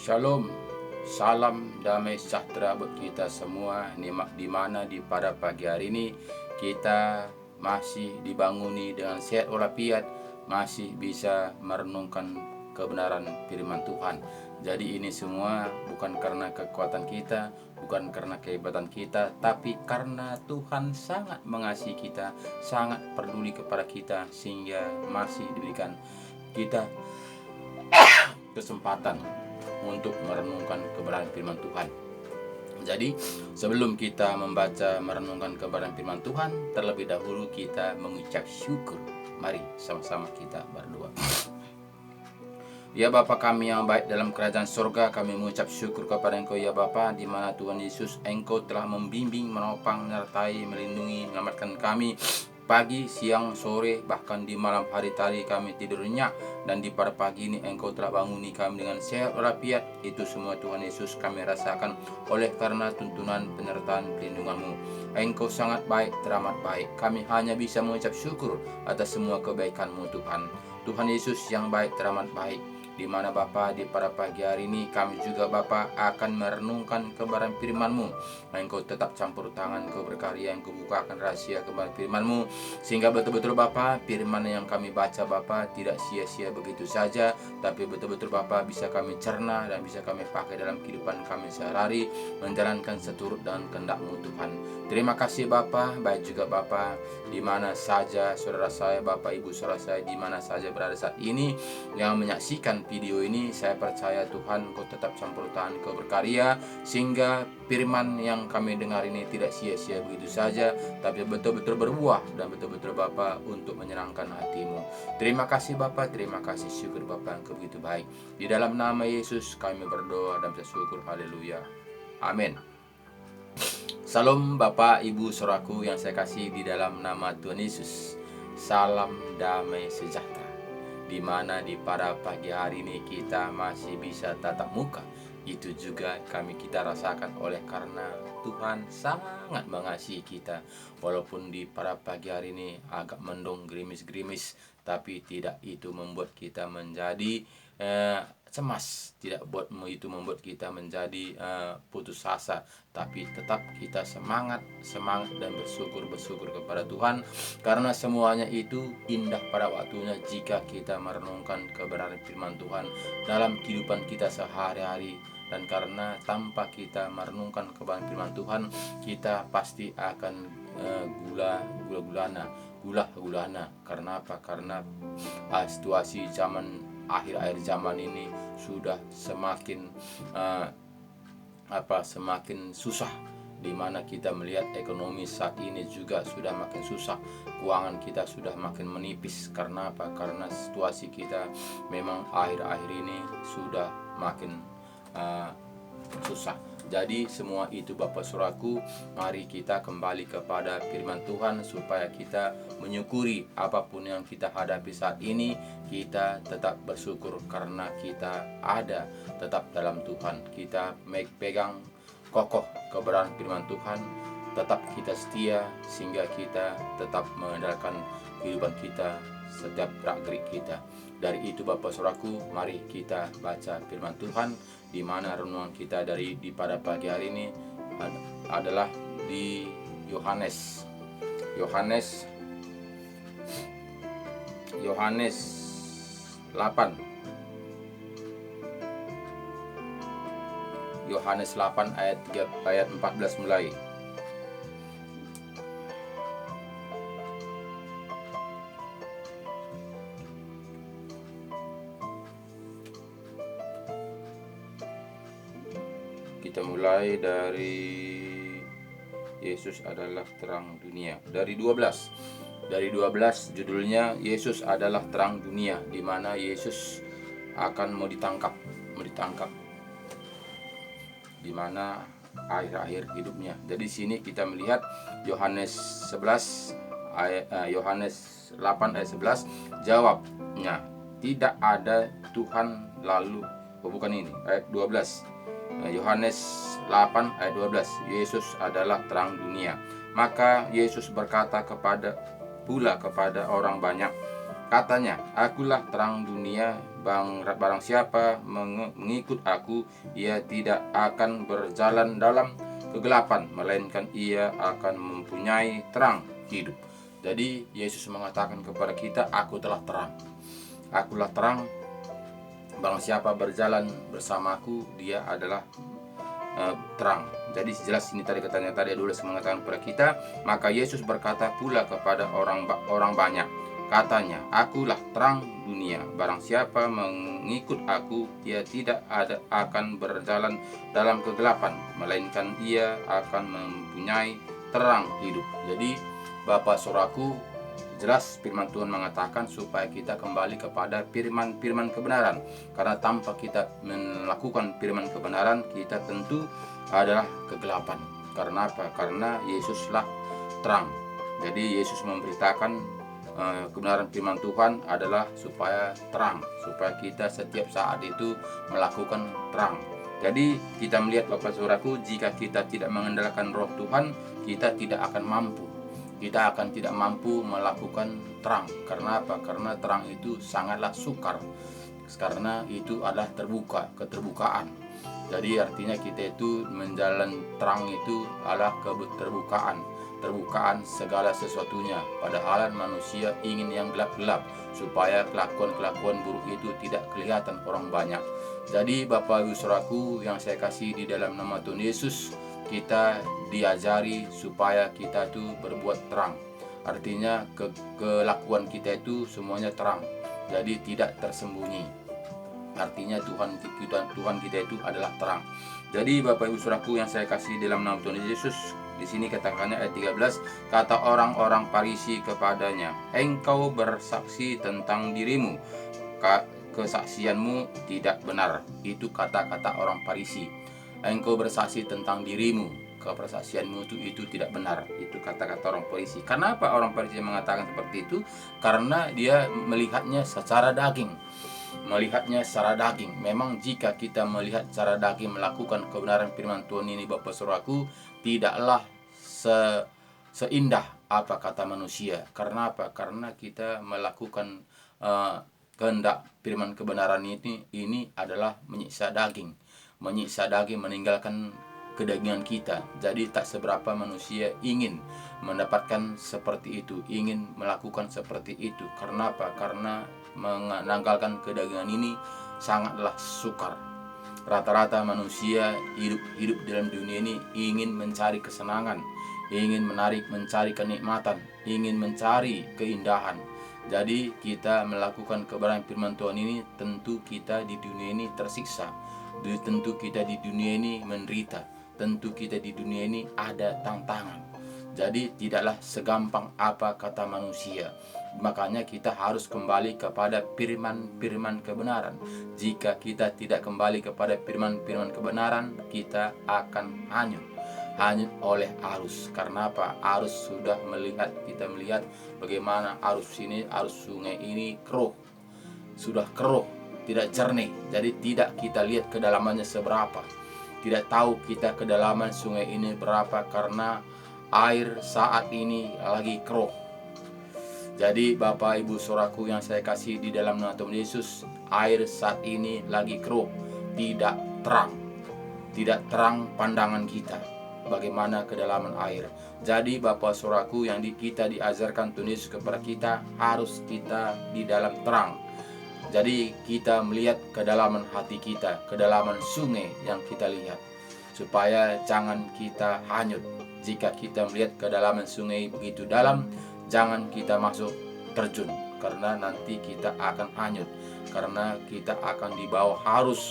Shalom, salam damai sejahtera buat kita semua. Di mana pada pagi hari ini kita masih dibanguni dengan sehat walafiat, masih bisa merenungkan kebenaran firman Tuhan. Jadi ini semua bukan karena kekuatan kita, bukan karena kehebatan kita, tapi karena Tuhan sangat mengasihi kita, sangat peduli kepada kita, sehingga masih diberikan kita kesempatan untuk merenungkan kebenaran firman Tuhan. Jadi sebelum kita membaca merenungkan kebenaran firman Tuhan, terlebih dahulu kita mengucap syukur. Mari sama-sama kita berdoa. Ya Bapa kami yang baik dalam kerajaan surga, kami mengucap syukur kepada Engkau ya Bapa, di mana Tuhan Yesus Engkau telah membimbing, menopang, menyertai, melindungi, menyelamatkan kami pagi, siang, sore, bahkan di malam hari tadi kami tidur nyenyak, dan di pada pagi ini Engkau telah banguni kami dengan sehat walafiat. Itu semua Tuhan Yesus kami rasakan oleh karena tuntunan penyertaan pelindungan-Mu. Engkau sangat baik, teramat baik. Kami hanya bisa mengucap syukur atas semua kebaikan-Mu Tuhan. Tuhan Yesus yang baik, teramat baik, di mana Bapa di pada pagi hari ini kami juga Bapa akan merenungkan kebenaran firman-Mu. Engkau tetap campur tangan, Engkau berkarya, Engkau bukakan rahasia kebenaran firman-Mu, sehingga betul-betul Bapa firman yang kami baca Bapa tidak sia-sia begitu saja, tapi betul-betul Bapa bisa kami cerna dan bisa kami pakai dalam kehidupan kami sehari-hari, menjalankan seturut dan kehendak-Mu Tuhan. Terima kasih Bapa, baik juga Bapa di mana saja saudara saya, Bapak Ibu saudara saya di mana saja berada saat ini yang menyaksikan video ini, saya percaya Tuhan Kau tetap campur tangan, Kau berkarya, sehingga firman yang kami dengar ini tidak sia-sia begitu saja, tapi betul-betul berbuah dan betul-betul Bapa untuk menyenangkan hati-Mu. Terima kasih Bapa, terima kasih, syukur Bapa Engkau begitu baik. Di dalam nama Yesus kami berdoa dan bersyukur, haleluya, amin. Salam Bapak Ibu saudaraku yang saya kasih di dalam nama Tuhan Yesus. Salam damai sejahtera. Di mana di pada pagi hari ini kita masih bisa tatap muka, itu juga kita rasakan oleh karena Tuhan sangat mengasihi kita. Walaupun di pada pagi hari ini agak mendung, gerimis-gerimis, tapi tidak itu membuat kita menjadi cemas, tidak itu membuat kita menjadi putus asa, tapi tetap kita semangat dan bersyukur kepada Tuhan, karena semuanya itu indah pada waktunya jika kita merenungkan kebenaran firman Tuhan dalam kehidupan kita sehari-hari. Dan karena tanpa kita merenungkan kebenaran firman Tuhan, kita pasti akan gulana. Karena apa? Karena situasi akhir zaman ini sudah semakin susah, di mana kita melihat ekonomi saat ini juga sudah makin susah, keuangan kita sudah makin menipis. Karena apa? Karena situasi kita memang akhir-akhir ini sudah makin susah. Jadi semua itu Bapak Saudaraku, mari kita kembali kepada firman Tuhan supaya kita menyukuri apapun yang kita hadapi saat ini. Kita tetap bersyukur karena kita ada tetap dalam Tuhan. Kita pegang kokoh kebenaran firman Tuhan, tetap kita setia, sehingga kita tetap mengandalkan kehidupan kita setiap gerak-gerik kita. Dari itu Bapak Saudaraku, mari kita baca firman Tuhan, di mana renungan kita di pada pagi hari ini adalah di Yohanes 8 ayat 14 mulai. Kita mulai dari Yesus adalah terang dunia. Dari 12 judulnya Yesus adalah terang dunia, di mana Yesus akan mau ditangkap di mana akhir-akhir hidupnya. Jadi sini kita melihat Yohanes 8 ayat 11, jawabnya, tidak ada Tuhan. Lalu bukan ini, ayat 12. Yohanes 8 ayat 12, Yesus adalah terang dunia. Maka Yesus berkata kepada orang banyak, Katanya, akulah terang dunia, barang siapa mengikut aku, ia tidak akan berjalan dalam kegelapan, melainkan ia akan mempunyai terang hidup. Jadi Yesus mengatakan kepada kita, aku telah terang. Akulah terang, barang siapa berjalan bersamaku, dia adalah terang. Jadi jelas ini tadi katanya, tadi dulu mengatakan kepada kita. Maka Yesus berkata pula kepada orang banyak, katanya, akulah terang dunia, barang siapa mengikut aku, ia tidak akan berjalan dalam kegelapan, melainkan ia akan mempunyai terang hidup. Jadi Bapak Saudaraku, jelas firman Tuhan mengatakan supaya kita kembali kepada firman kebenaran. Karena tanpa kita melakukan firman kebenaran, kita tentu adalah kegelapan. Karena apa? Karena Yesuslah terang. Jadi Yesus memberitakan kebenaran firman Tuhan adalah supaya terang, supaya kita setiap saat itu melakukan terang. Jadi kita melihat Bapak Saudaraku, jika kita tidak mengandalkan roh Tuhan, kita tidak akan mampu. Kita akan tidak mampu melakukan terang. Karena apa? Karena terang itu sangatlah sukar. Karena itu adalah keterbukaan. Jadi artinya kita itu menjalan terang itu adalah terbukaan segala sesuatunya. Padahal manusia ingin yang gelap-gelap, supaya kelakuan buruk itu tidak kelihatan orang banyak. Jadi Bapak Ibu Saudaraku yang saya kasih di dalam nama Tuhan Yesus, kita diajari supaya kita itu berbuat terang. Artinya kelakuan kita itu semuanya terang, jadi tidak tersembunyi. Artinya Tuhan kita itu adalah terang. Jadi Bapak Ibu Saudaraku yang saya kasih dalam nama Tuhan Yesus, di sini katakannya ayat 13, kata orang-orang Farisi kepadanya, engkau bersaksi tentang dirimu, kesaksianmu tidak benar. Itu kata-kata orang Farisi. Engkau bersaksi tentang dirimu, kepersaksianmu itu tidak benar. Itu kata-kata orang Farisi. Kenapa orang Farisi mengatakan seperti itu? Karena dia melihatnya secara daging. Memang jika kita melihat secara daging, melakukan kebenaran firman Tuhan ini Bapak Saudaraku, tidaklah seindah apa kata manusia. Karena apa? Karena kita melakukan kehendak firman kebenaran ini adalah menyiksa daging, meninggalkan kedagingan kita. Jadi tak seberapa manusia ingin mendapatkan seperti itu, ingin melakukan seperti itu. Karena apa? Karena menanggalkan kedagingan ini sangatlah sukar. Rata-rata manusia hidup dalam dunia ini ingin mencari kesenangan, ingin mencari kenikmatan, ingin mencari keindahan. Jadi kita melakukan kebenaran firman Tuhan ini, tentu kita di dunia ini tersiksa, tentu kita di dunia ini menderita, tentu kita di dunia ini ada tantangan. Jadi tidaklah segampang apa kata manusia. Makanya kita harus kembali kepada firman kebenaran. Jika kita tidak kembali kepada firman kebenaran, kita akan hanyut oleh arus. Karena apa? Arus sudah kita melihat bagaimana arus sungai ini sudah keruh, tidak jernih. Jadi tidak kita lihat kedalamannya seberapa. Tidak tahu kita kedalaman sungai ini berapa, karena air saat ini lagi keruh. Jadi Bapak Ibu Saudaraku yang saya kasih di dalam nama Tuhan Yesus, air saat ini lagi keruh, tidak terang pandangan kita bagaimana kedalaman air. Jadi Bapak Saudaraku yang kita diajarkan Tuhan Yesus kepada kita, harus kita di dalam terang. Jadi kita melihat kedalaman hati kita, kedalaman sungai yang kita lihat, supaya jangan kita hanyut. Jika kita melihat kedalaman sungai begitu dalam, jangan kita masuk terjun, karena nanti kita akan hanyut, karena kita akan dibawa arus.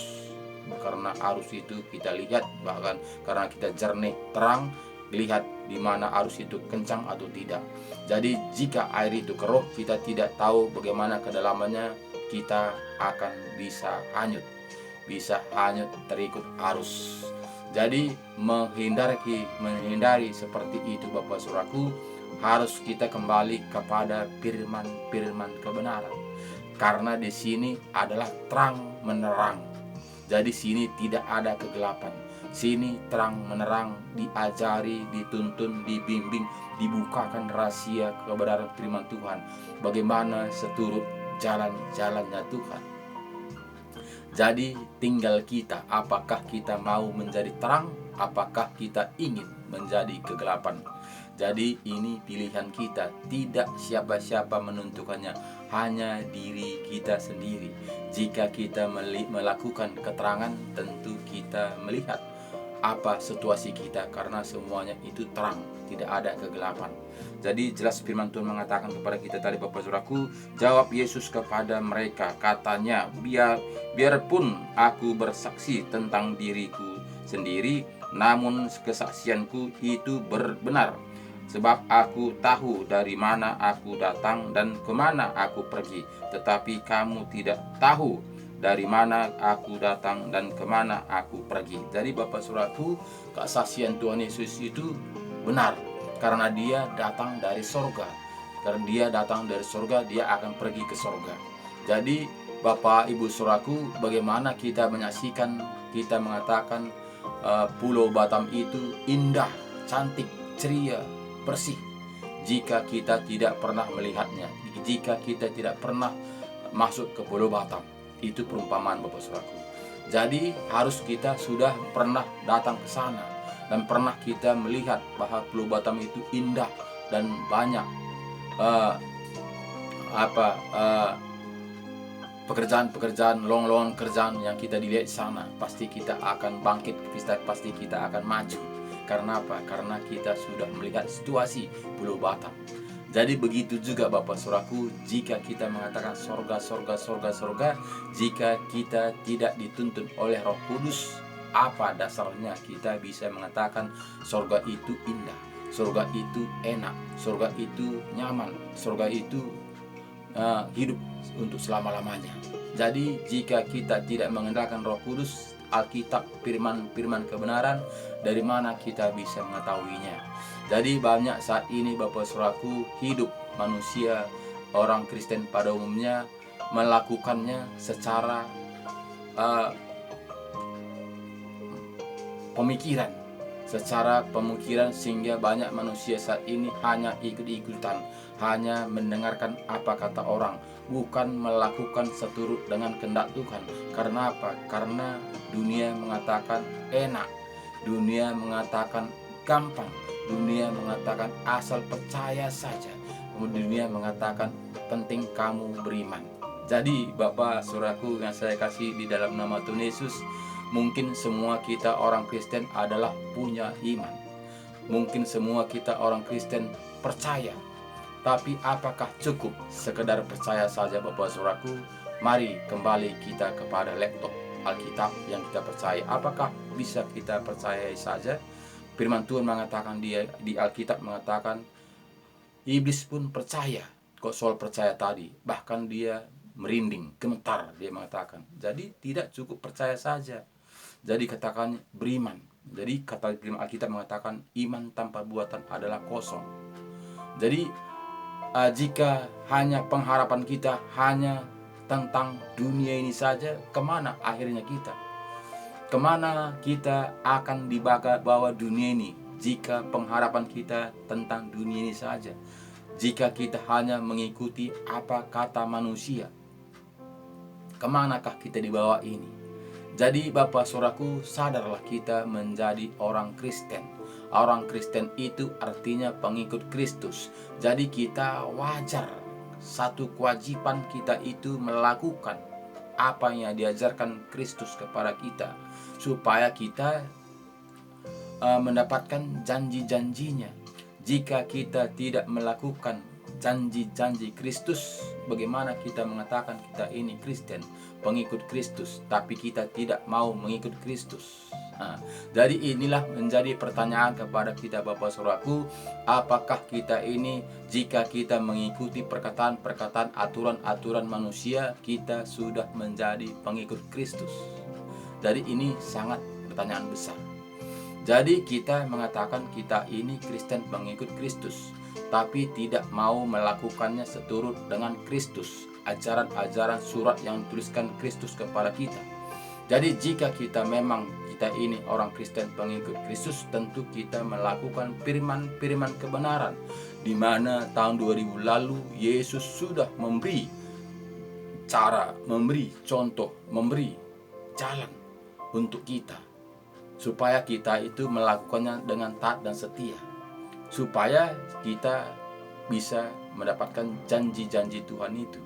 Karena arus itu kita lihat, bahkan karena kita jernih terang, lihat di mana arus itu kencang atau tidak. Jadi jika air itu keruh, kita tidak tahu bagaimana kedalamannya, kita akan bisa hanyut terikut arus. Jadi menghindari seperti itu Bapak Saudaraku, harus kita kembali kepada firman kebenaran. Karena di sini adalah terang menerang. Jadi sini tidak ada kegelapan. Sini terang menerang, diajari, dituntun, dibimbing, dibukakan rahasia kebenaran firman Tuhan. Bagaimana seturut jalan-jalannya Tuhan. Jadi tinggal kita, apakah kita mau menjadi terang, apakah kita ingin menjadi kegelapan. Jadi ini pilihan kita, tidak siapa-siapa menentukannya, hanya diri kita sendiri. Jika kita melakukan keterangan, tentu kita melihat apa situasi kita, karena semuanya itu terang, tidak ada kegelapan. Jadi jelas firman Tuhan mengatakan kepada kita tadi, Bapak Saudaraku, jawab Yesus kepada mereka, katanya, biarpun aku bersaksi tentang diriku sendiri, namun kesaksianku itu benar, sebab aku tahu dari mana aku datang dan kemana aku pergi, tetapi kamu tidak tahu dari mana aku datang dan kemana aku pergi. Jadi Bapak Saudaraku, kesaksian Tuhan Yesus itu benar, karena dia datang dari sorga. Karena dia datang dari sorga, dia akan pergi ke sorga. Jadi Bapak Ibu Saudaraku, bagaimana kita menyaksikan, kita mengatakan Pulau Batam itu indah, cantik, ceria, bersih, jika kita tidak pernah melihatnya, jika kita tidak pernah masuk ke Pulau Batam. Itu perumpamaan Bapak Saudaraku. Jadi harus kita sudah pernah datang ke sana dan pernah kita melihat bahwa Pulau Batam itu indah dan banyak pekerjaan, lowongan kerjaan yang kita dilihat di sana. Pasti kita akan bangkit, pasti kita akan maju. Karena apa? Karena kita sudah melihat situasi Pulau Batam. Jadi begitu juga Bapak Saudaraku, jika kita mengatakan sorga, jika kita tidak dituntun oleh Roh Kudus, apa dasarnya kita bisa mengatakan sorga itu indah, sorga itu enak, sorga itu nyaman, sorga itu hidup untuk selama-lamanya. Jadi jika kita tidak mengandalkan Roh Kudus, Alkitab, firman kebenaran, dari mana kita bisa mengetahuinya? Jadi banyak saat ini Bapak Saudaraku, hidup manusia, orang Kristen pada umumnya melakukannya secara pemikiran, sehingga banyak manusia saat ini hanya ikut-ikutan, hanya mendengarkan apa kata orang, bukan melakukan seturut dengan kehendak Tuhan. Karena apa? Karena dunia mengatakan enak, dunia mengatakan gampang, dunia mengatakan asal percaya saja, dunia mengatakan penting kamu beriman. Jadi Bapak Saudaraku yang saya kasih di dalam nama Tuhan Yesus, mungkin semua kita orang Kristen adalah punya iman, mungkin semua kita orang Kristen percaya, tapi apakah cukup sekedar percaya saja Bapak Saudaraku? Mari kembali kita kepada laptop Alkitab yang kita percaya. Apakah bisa kita percayai saja? Firman Tuhan mengatakan, di Alkitab mengatakan iblis pun percaya. Kok soal percaya tadi, bahkan dia merinding, gemetar, dia mengatakan. Jadi tidak cukup percaya saja. Jadi katakan beriman. Jadi kata Alkitab mengatakan iman tanpa buatan adalah kosong. Jadi jika hanya pengharapan kita hanya tentang dunia ini saja, kemana akhirnya kita? Kemana kita akan dibawa dunia ini jika pengharapan kita tentang dunia ini saja? Jika kita hanya mengikuti apa kata manusia, kemanakah kita dibawa ini? Jadi Bapak Saudaraku, sadarlah kita menjadi orang Kristen. Orang Kristen itu artinya pengikut Kristus. Jadi kita wajar, satu kewajiban kita itu melakukan apa yang diajarkan Kristus kepada kita, supaya kita mendapatkan janji-janjinya. Jika kita tidak melakukan janji-janji Kristus, bagaimana kita mengatakan kita ini Kristen, pengikut Kristus, tapi kita tidak mau mengikut Kristus? Jadi inilah menjadi pertanyaan kepada kita Bapak Saudaraku, apakah kita ini jika kita mengikuti perkataan-perkataan, aturan-aturan manusia, kita sudah menjadi pengikut Kristus? Jadi ini sangat pertanyaan besar. Jadi kita mengatakan kita ini Kristen pengikut Kristus, tapi tidak mau melakukannya seturut dengan Kristus, ajaran-ajaran surat yang dituliskan Kristus kepada kita. Jadi jika kita memang kita ini orang Kristen pengikut Kristus, tentu kita melakukan firman-firman kebenaran, di mana tahun 2000 lalu Yesus sudah memberi cara, memberi contoh, memberi jalan untuk kita, supaya kita itu melakukannya dengan taat dan setia, supaya kita bisa mendapatkan janji-janji Tuhan itu.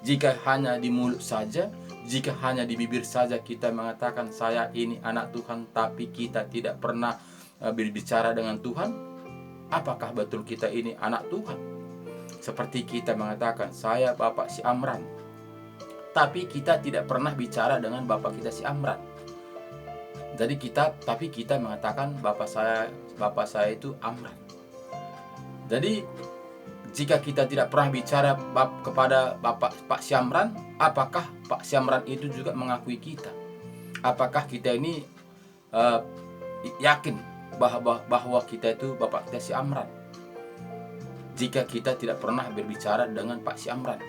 Jika hanya di mulut saja, jika hanya di bibir saja kita mengatakan saya ini anak Tuhan, tapi kita tidak pernah berbicara dengan Tuhan, apakah betul kita ini anak Tuhan? Seperti kita mengatakan saya Bapak si Amran, tapi kita tidak pernah bicara dengan Bapak kita si Amran. Jadi kita mengatakan Bapak saya itu Amran. Jadi jika kita tidak pernah bicara kepada Pak Syamran, apakah Pak Syamran itu juga mengakui kita? Apakah kita ini yakin bahwa kita itu Bapak kita si Amran? Jika kita tidak pernah berbicara dengan Pak Syamran.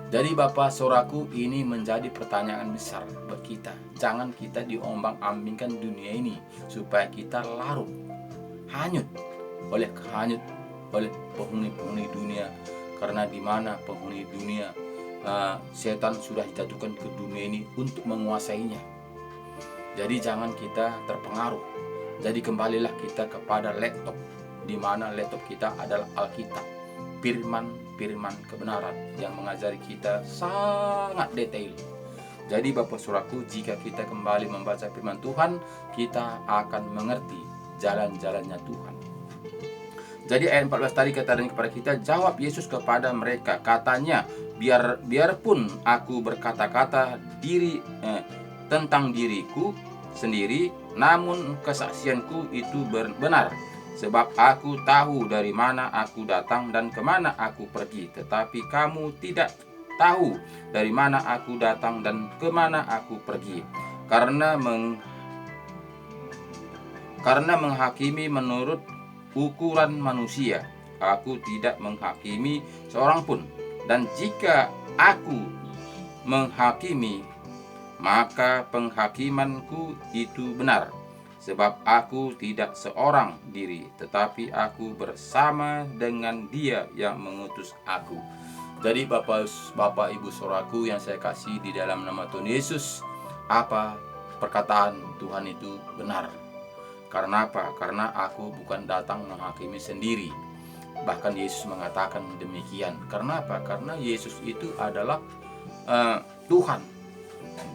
Jadi Bapak Saudaraku, ini menjadi pertanyaan besar buat kita. Jangan kita diombang-ambingkan dunia ini supaya kita larut, hanyut oleh penghuni dunia. Karena di mana penghuni dunia, setan sudah dijatuhkan ke dunia ini untuk menguasainya. Jadi jangan kita terpengaruh. Jadi kembalilah kita kepada laptop, di mana laptop kita adalah Alkitab, firman kebenaran yang mengajari kita sangat detail. Jadi Bapak Saudaraku, jika kita kembali membaca firman Tuhan, kita akan mengerti jalan-jalannya Tuhan. Jadi ayat 14 tadi katakan kepada kita, jawab Yesus kepada mereka, katanya, biarpun aku berkata-kata tentang diriku sendiri, namun kesaksianku itu benar. Sebab aku tahu dari mana aku datang dan kemana aku pergi, tetapi kamu tidak tahu dari mana aku datang dan kemana aku pergi. Karena menghakimi menurut ukuran manusia, aku tidak menghakimi seorang pun. Dan jika aku menghakimi, maka penghakimanku itu benar. Sebab aku tidak seorang diri, tetapi aku bersama dengan Dia yang mengutus aku. Jadi Bapak Ibu Saudaraku yang saya kasih di dalam nama Tuhan Yesus, apa perkataan Tuhan itu benar. Karena apa? Karena aku bukan datang menghakimi sendiri. Bahkan Yesus mengatakan demikian. Karena apa? Karena Yesus itu adalah Tuhan.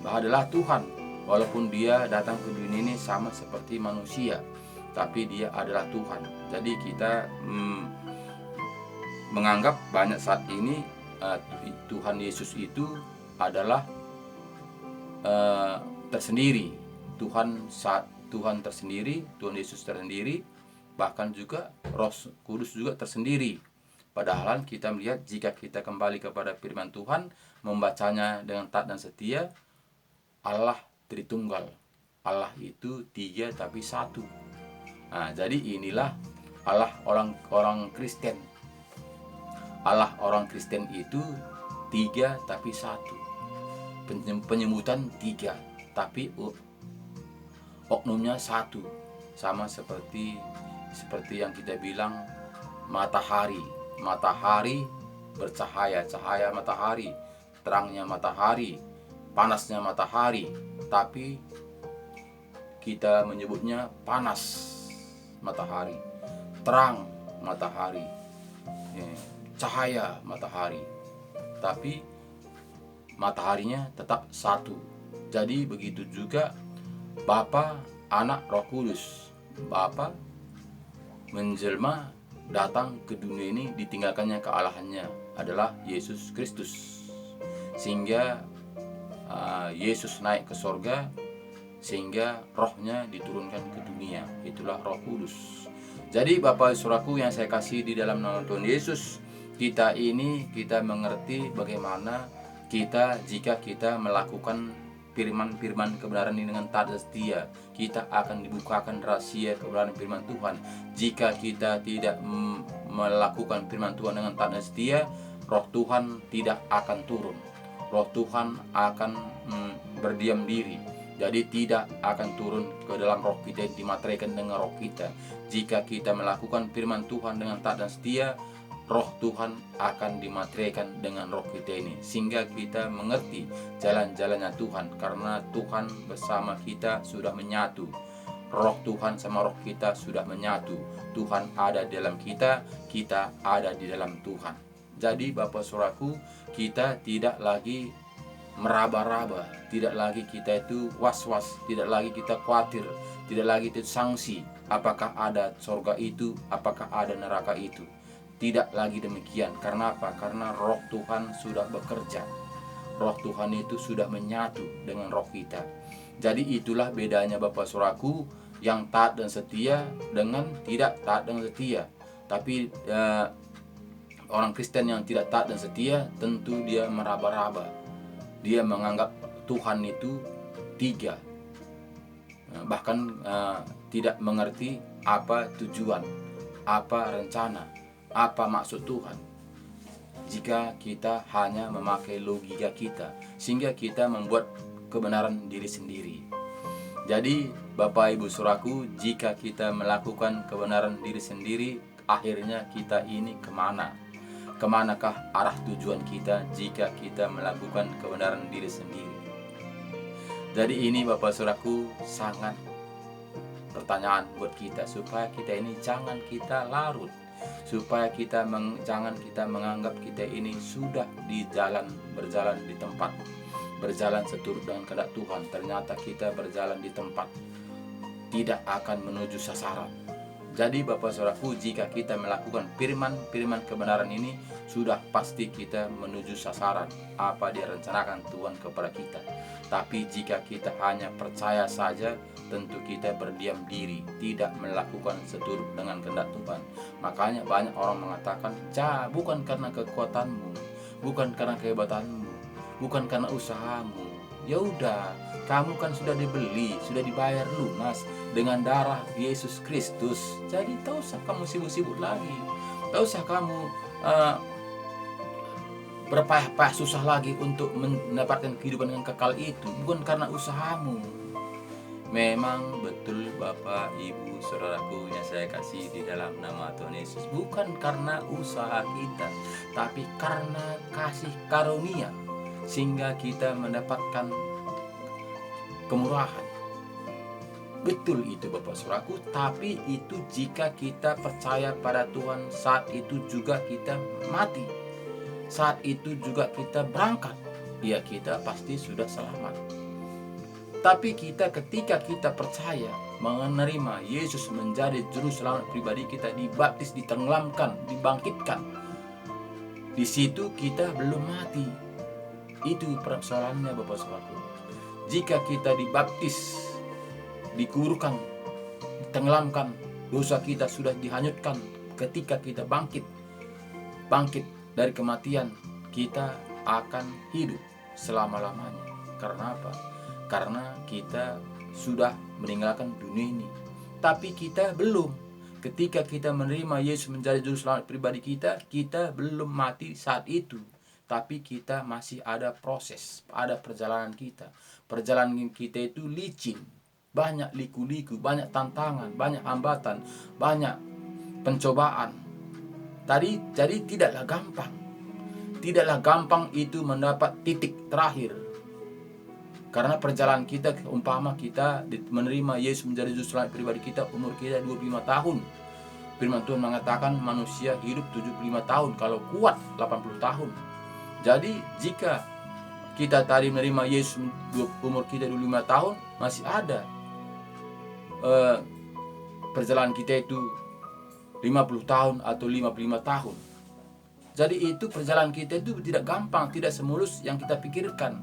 Adalah Tuhan. Walaupun dia datang ke dunia ini sama seperti manusia, tapi dia adalah Tuhan. Jadi kita menganggap banyak saat ini Tuhan Yesus itu adalah tersendiri. Tuhan tersendiri, Tuhan Yesus tersendiri, bahkan juga Roh Kudus juga tersendiri. Padahal kita melihat jika kita kembali kepada firman Tuhan, membacanya dengan taat dan setia, Allah Tritunggal. Allah itu 3 tapi 1. Nah, jadi inilah Allah orang Kristen. Allah orang Kristen itu 3 tapi 1. Penyebutan 3 tapi oknumnya 1. Sama seperti yang kita bilang matahari bercahaya, cahaya matahari, terangnya matahari, panasnya matahari, tapi kita menyebutnya panas matahari, terang matahari, cahaya matahari, tapi mataharinya tetap 1. Jadi begitu juga Bapa, Anak, Roh Kudus. Bapa menjelma datang ke dunia ini, ditinggalkannya kealahannya adalah Yesus Kristus, sehingga Yesus naik ke sorga, sehingga rohnya diturunkan ke dunia, itulah Roh Kudus. Jadi Bapak Saudaraku yang saya kasih di dalam nama Tuhan Yesus, kita mengerti bagaimana jika kita melakukan firman kebenaran ini dengan taat dan setia, kita akan dibukakan rahasia kebenaran firman Tuhan. Jika kita tidak melakukan firman Tuhan dengan taat dan setia, Roh Tuhan tidak akan turun. Roh Tuhan akan berdiam diri. Jadi tidak akan turun ke dalam roh kita, dimateraikan dengan roh kita. Jika kita melakukan firman Tuhan dengan taat dan setia, roh Tuhan akan dimateraikan dengan roh kita ini, sehingga kita mengerti jalan-jalannya Tuhan. Karena Tuhan bersama kita sudah menyatu. Roh Tuhan sama roh kita sudah menyatu. Tuhan ada di dalam kita, kita ada di dalam Tuhan. Jadi Bapak Saudaraku, kita tidak lagi meraba-raba, tidak lagi kita itu was-was, tidak lagi kita khawatir, tidak lagi itu sanksi, apakah ada surga itu, apakah ada neraka itu. Tidak lagi demikian. Karena apa? Karena roh Tuhan sudah bekerja. Roh Tuhan itu sudah menyatu dengan roh kita. Jadi itulah bedanya Bapak Saudaraku, yang taat dan setia dengan tidak taat dan setia. Tapi orang Kristen yang tidak taat dan setia, tentu dia meraba-raba. Dia menganggap Tuhan itu tiga, bahkan tidak mengerti apa tujuan, apa rencana, apa maksud Tuhan. Jika kita hanya memakai logika kita, sehingga kita membuat kebenaran diri sendiri. Jadi Bapak Ibu Saudaraku, jika kita melakukan kebenaran diri sendiri, akhirnya kita ini kemana? Kemanakah arah tujuan kita jika kita melakukan kebenaran diri sendiri? Jadi ini Bapak Saudaraku sangat pertanyaan buat kita, supaya kita ini jangan kita larut, supaya kita jangan kita menganggap kita ini sudah di jalan, berjalan di tempat, berjalan seturut dengan kehendak Tuhan. Ternyata kita berjalan di tempat, tidak akan menuju sasaran. Jadi Bapak Saudaraku, jika kita melakukan firman kebenaran ini, sudah pasti kita menuju sasaran apa dia rencanakan Tuhan kepada kita. Tapi jika kita hanya percaya saja, tentu kita berdiam diri, tidak melakukan seturut dengan kehendak Tuhan. Makanya banyak orang mengatakan, bukan karena kekuatanmu, bukan karena kehebatanmu, bukan karena usahamu. Ya udah, kamu kan sudah dibeli, sudah dibayar lunas dengan darah Yesus Kristus. Jadi tak usah kamu sibuk-sibuk lagi, tak usah kamu berpayah-payah susah lagi untuk mendapatkan kehidupan yang kekal itu. Bukan karena usahamu. Memang betul Bapak, Ibu, Saudaraku yang saya kasih di dalam nama Tuhan Yesus, bukan karena usaha kita, tapi karena kasih karunia, sehingga kita mendapatkan kemurahan. Betul itu Bapak Saudaraku, tapi itu jika kita percaya pada Tuhan, saat itu juga kita mati, saat itu juga kita berangkat, ya kita pasti sudah selamat. Tapi kita ketika kita percaya, menerima Yesus menjadi juru selamat pribadi kita, dibaptis, ditenggelamkan, dibangkitkan, di situ kita belum mati. Itu persoalannya Bapak Saudaraku. Jika kita dibaptis, dikuburkan, ditenggelamkan, dosa kita sudah dihanyutkan. Ketika kita bangkit dari kematian, kita akan hidup selama-lamanya. Karena apa? Karena kita sudah meninggalkan dunia ini. Tapi kita belum. Ketika kita menerima Yesus menjadi juru selamat pribadi kita, kita belum mati saat itu. Tapi kita masih ada proses, ada perjalanan kita. Perjalanan kita itu licin, banyak liku-liku, banyak tantangan, banyak hambatan, banyak pencobaan. Jadi tidaklah gampang. Tidaklah gampang itu mendapat titik terakhir. Karena perjalanan kita, umpama kita menerima Yesus menjadi juru selamat pribadi kita, umur kita 25 tahun. Firman Tuhan mengatakan manusia hidup 75 tahun, kalau kuat 80 tahun. Jadi jika kita tadi menerima Yesus umur kita 25 tahun, masih ada perjalanan kita itu 50 tahun atau 55 tahun. Jadi itu perjalanan kita itu tidak gampang, tidak semulus yang kita pikirkan.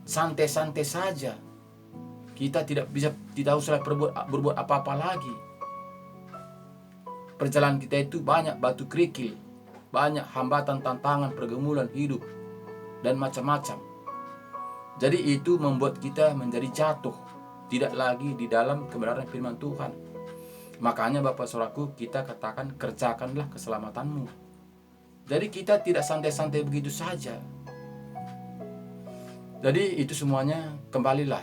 Santai-santai saja. Kita tidak usah berbuat apa-apa lagi. Perjalanan kita itu banyak batu kerikil, banyak hambatan, tantangan, pergumulan hidup, dan macam-macam. Jadi itu membuat kita menjadi jatuh, tidak lagi di dalam kebenaran firman Tuhan. Makanya Bapak Saudaraku, kita katakan kerjakanlah keselamatanmu. Jadi kita tidak santai-santai begitu saja. Jadi itu semuanya kembalilah